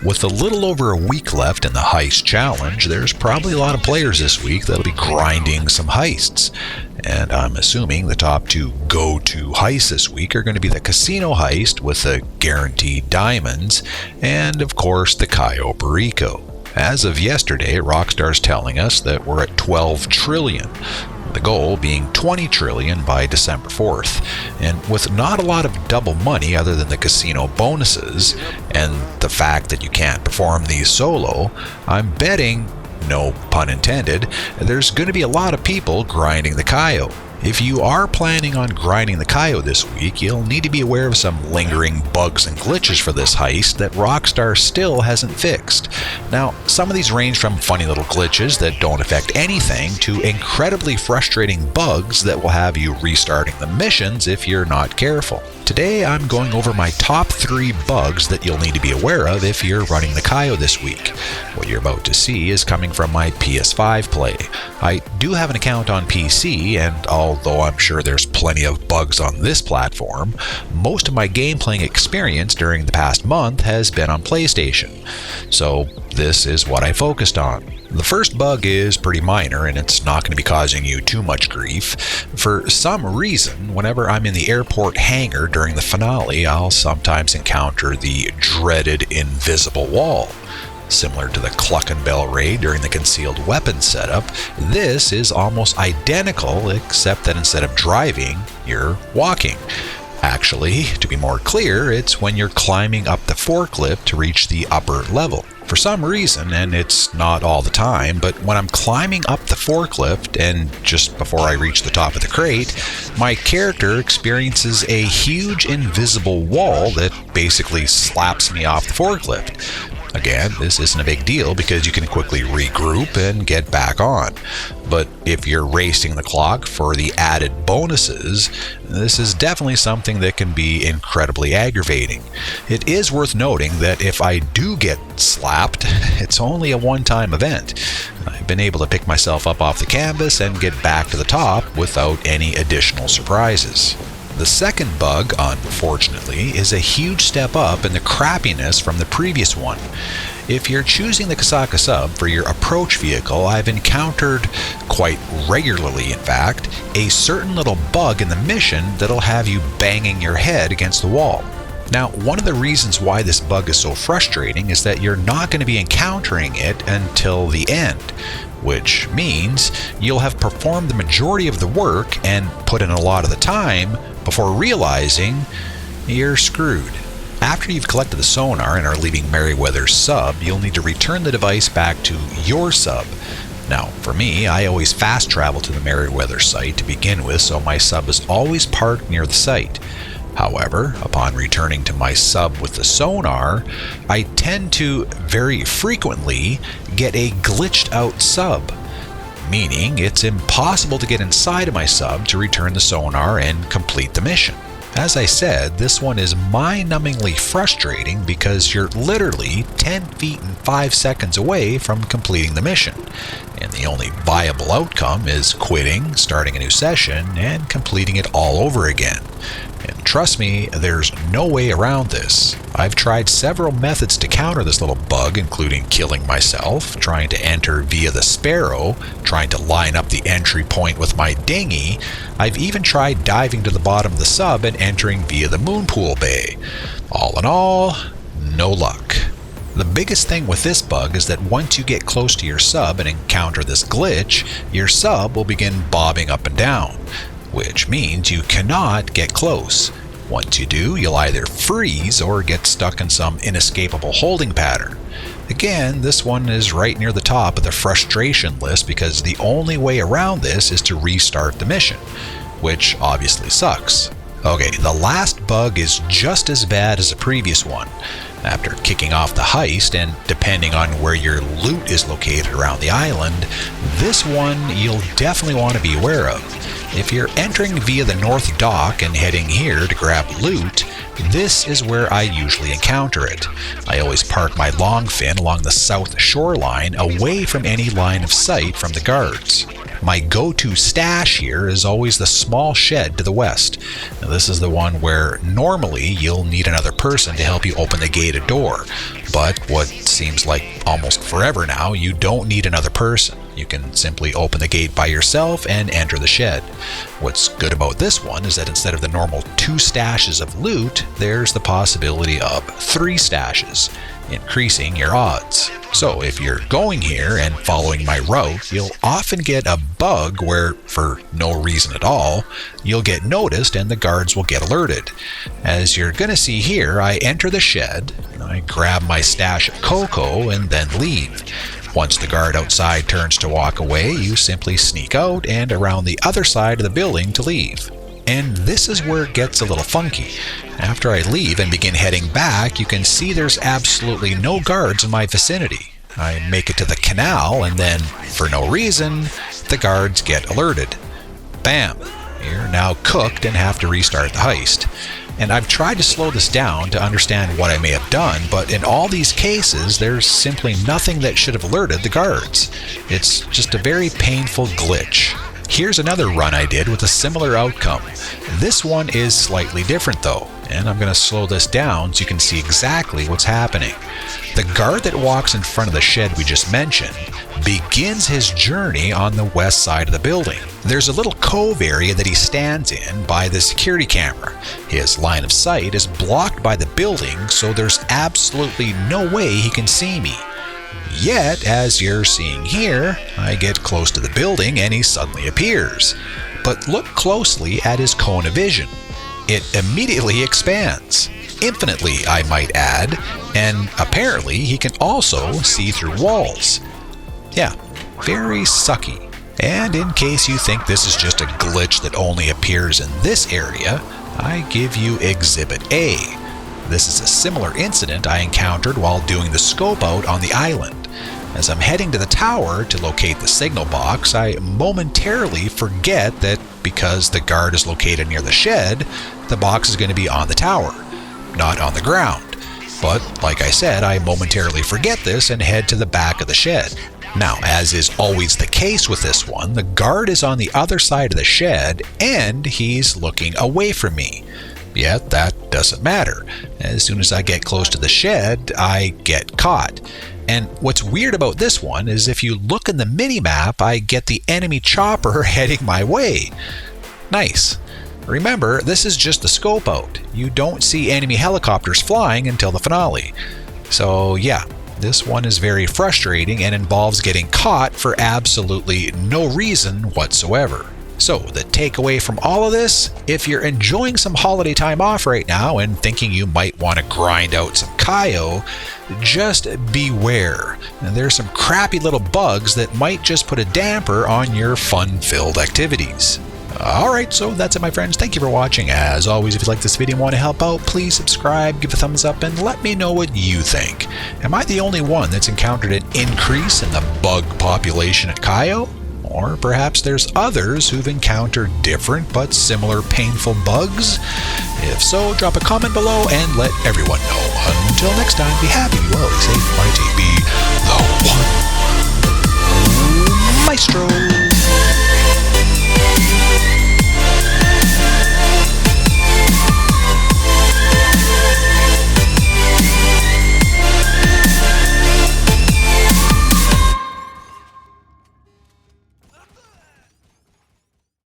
With a little over a week left in the Heist Challenge, there's probably a lot of players this week that'll be grinding some heists. And I'm assuming the top two go-to heists this week are going to be the Casino Heist with the guaranteed diamonds, and of course the Cayo burrito. As of yesterday, Rockstar's telling us that we're at 12 trillion. The goal being 20 trillion by December 4th. And with not a lot of double money other than the casino bonuses, and the fact that you can't perform these solo, I'm betting, no pun intended, there's going to be a lot of people grinding the Cayo. If you are planning on grinding the Cayo this week, you'll need to be aware of some lingering bugs and glitches for this heist that Rockstar still hasn't fixed. Now, some of these range from funny little glitches that don't affect anything to incredibly frustrating bugs that will have you restarting the missions if you're not careful. Today, I'm going over my top 3 bugs that you'll need to be aware of if you're running the Cayo this week. What you're about to see is coming from my PS5 play. I do have an account on PC, and although I'm sure there's plenty of bugs on this platform, most of my game playing experience during the past month has been on PlayStation. So this is what I focused on. The first bug is pretty minor, and it's not going to be causing you too much grief. For some reason, whenever I'm in the airport hangar during the finale, I'll sometimes encounter the dreaded invisible wall. Similar to the Cluck and Bell raid during the concealed weapons setup, this is almost identical except that instead of driving, you're walking. Actually, to be more clear, it's when you're climbing up the forklift to reach the upper level. For some reason, and it's not all the time, but when I'm climbing up the forklift and just before I reach the top of the crate, my character experiences a huge invisible wall that basically slaps me off the forklift. Again, this isn't a big deal because you can quickly regroup and get back on. But if you're racing the clock for the added bonuses, this is definitely something that can be incredibly aggravating. It is worth noting that if I do get slapped, it's only a one-time event. I've been able to pick myself up off the canvas and get back to the top without any additional surprises. The second bug, unfortunately, is a huge step up in the crappiness from the previous one. If you're choosing the Kasaka Sub for your approach vehicle, I've encountered, quite regularly in fact, a certain little bug in the mission that'll have you banging your head against the wall. Now, one of the reasons why this bug is so frustrating is that you're not going to be encountering it until the end, which means you'll have performed the majority of the work and put in a lot of the time before realizing you're screwed. After you've collected the sonar and are leaving Merryweather's sub, you'll need to return the device back to your sub. Now, for me, I always fast travel to the Merryweather site to begin with, so my sub is always parked near the site. However, upon returning to my sub with the sonar, I tend to very frequently get a glitched out sub, meaning it's impossible to get inside of my sub to return the sonar and complete the mission. As I said, this one is mind-numbingly frustrating because you're literally 10 feet and 5 seconds away from completing the mission, and the only viable outcome is quitting, starting a new session, and completing it all over again. And trust me, there's no way around this. I've tried several methods to counter this little bug, including killing myself, trying to enter via the Sparrow, trying to line up the entry point with my dinghy. I've even tried diving to the bottom of the sub and entering via the Moonpool Bay. All in all, no luck. The biggest thing with this bug is that once you get close to your sub and encounter this glitch, your sub will begin bobbing up and down, which means you cannot get close. Once you do, you'll either freeze or get stuck in some inescapable holding pattern. Again, this one is right near the top of the frustration list because the only way around this is to restart the mission, which obviously sucks. Okay, the last bug is just as bad as the previous one. After kicking off the heist, and depending on where your loot is located around the island, this one you'll definitely want to be aware of. If you're entering via the North Dock and heading here to grab loot, this is where I usually encounter it. I always park my long fin along the south shoreline away from any line of sight from the guards. My go-to stash here is always the small shed to the west. Now, this is the one where normally you'll need another person to help you open the gated door. But what seems like almost forever now, you don't need another person. You can simply open the gate by yourself and enter the shed. What's good about this one is that instead of the normal 2 stashes of loot, there's the possibility of 3 stashes, increasing your odds. So if you're going here and following my route, you'll often get a bug where, for no reason at all, you'll get noticed and the guards will get alerted. As you're going to see here, I enter the shed, I grab my stash of cocoa, and then leave. Once the guard outside turns to walk away, you simply sneak out and around the other side of the building to leave. And this is where it gets a little funky. After I leave and begin heading back, you can see there's absolutely no guards in my vicinity. I make it to the canal, and then, for no reason, the guards get alerted. Bam! You're now cooked and have to restart the heist. And I've tried to slow this down to understand what I may have done, but in all these cases, there's simply nothing that should have alerted the guards. It's just a very painful glitch. Here's another run I did with a similar outcome. This one is slightly different though, and I'm going to slow this down so you can see exactly what's happening. The guard that walks in front of the shed we just mentioned begins his journey on the west side of the building. There's a little cove area that he stands in by the security camera. His line of sight is blocked by the building, so there's absolutely no way he can see me. Yet, as you're seeing here, I get close to the building and he suddenly appears. But look closely at his cone of vision. It immediately expands. Infinitely, I might add, and apparently he can also see through walls. Yeah, very sucky. And in case you think this is just a glitch that only appears in this area, I give you Exhibit A. This is a similar incident I encountered while doing the scope out on the island. As I'm heading to the tower to locate the signal box, I momentarily forget that because the guard is located near the shed, the box is going to be on the tower, not on the ground. But like I said, I momentarily forget this and head to the back of the shed. Now, as is always the case with this one, the guard is on the other side of the shed and he's looking away from me. Yet that doesn't matter. As soon as I get close to the shed, I get caught. And what's weird about this one is if you look in the mini-map, I get the enemy chopper heading my way. Nice. Remember, this is just the scope out. You don't see enemy helicopters flying until the finale. So yeah, this one is very frustrating and involves getting caught for absolutely no reason whatsoever. So the takeaway from all of this, if you're enjoying some holiday time off right now and thinking you might want to grind out some Cayo, just beware. There's some crappy little bugs that might just put a damper on your fun-filled activities. Alright, so that's it my friends. Thank you for watching. As always, if you like this video and want to help out, please subscribe, give a thumbs up, and let me know what you think. Am I the only one that's encountered an increase in the bug population at Cayo? Or perhaps there's others who've encountered different but similar painful bugs? If so, drop a comment below and let everyone know. Until next time, be happy, be well, be safe, mighty, be the one Maestro.